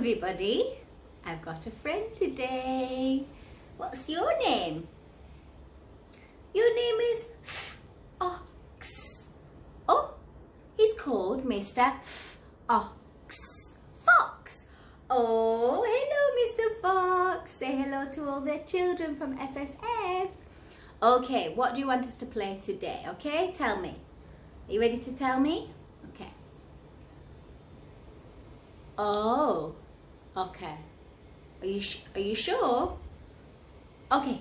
everybody, I've got a friend today. What's your name? Your name is Ox. Oh, he's called Mr. Ox. Fox. Oh, hello Mr. Fox. Say hello to all the children from FSF. Okay, what do you want us to play today? Okay, tell me. Are you ready to tell me? Okay. Oh, okay. Are you sure? Okay.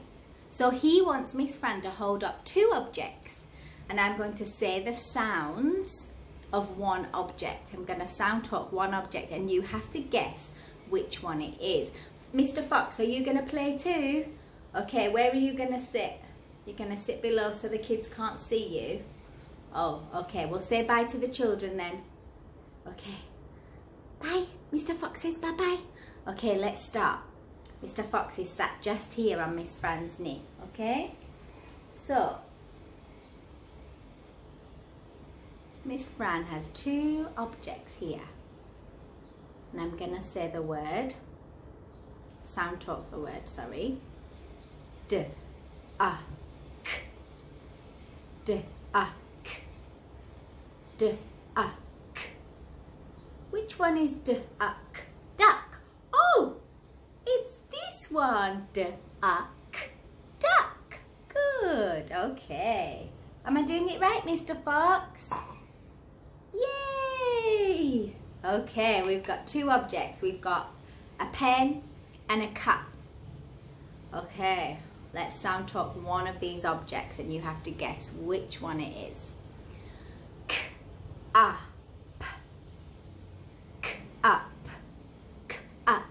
So he wants Miss Fran to hold up two objects, and I'm going to say the sounds of one object. I'm going to sound talk one object, and you have to guess which one it is. Mr. Fox, are you going to play too? Okay, where are you going to sit? You're going to sit below so the kids can't see you? Oh, okay. We'll say bye to the children then. Okay. Bye. Mr. Fox says bye-bye. Okay, let's start. Mr. Fox is sat just here on Miss Fran's knee. Okay? So, Miss Fran has two objects here. And I'm going to say the word. Sound talk the word, sorry. D, A, K. D, A, K. D, A, K. Which one is D, A, K? Duck. Oh, it's this one. D, A, K. Duck. Good. Okay. Am I doing it right, Mr. Fox? Yay! Okay, we've got two objects. We've got a pen and a cup. Okay, let's sound talk one of these objects and you have to guess which one it is. K, A, P. K, up. K, up.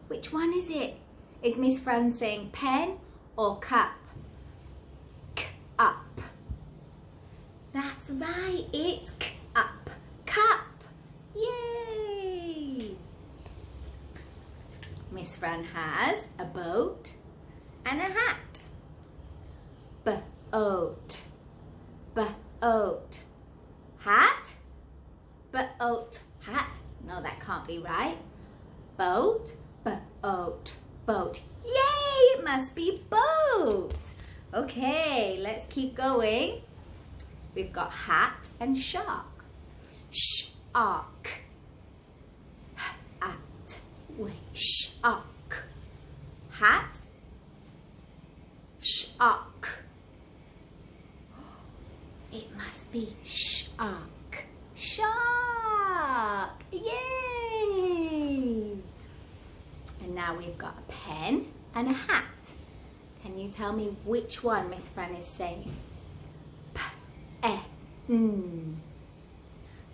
Which one is it? Is Miss Fran saying pen or cup? K, up. That's right, it's K, up. Cup. Yay! Miss Fran has a boat and a hat. Boat. Boat. Hat. Boat. Hat. No, that can't be right. Boat. Boat. Boat. Yay! It must be boat. Okay, let's keep going. We've got hat and shark. Shark. At. Shark. Hat. Shark. It must be shark. Shark. Yay! And now we've got a pen and a hat. Can you tell me which one Miss Fran is saying? P-E-N.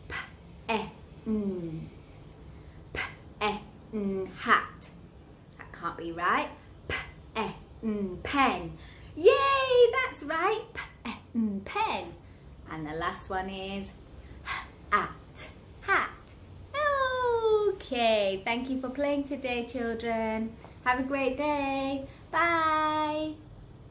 P-E-N. P-E-N. Hat. That can't be right. P-E-N. Pen. Yay! That's right. P-E-N. Pen. And the last one is hat. Hat. Okay. Thank you for playing today, children. Have a great day. Bye.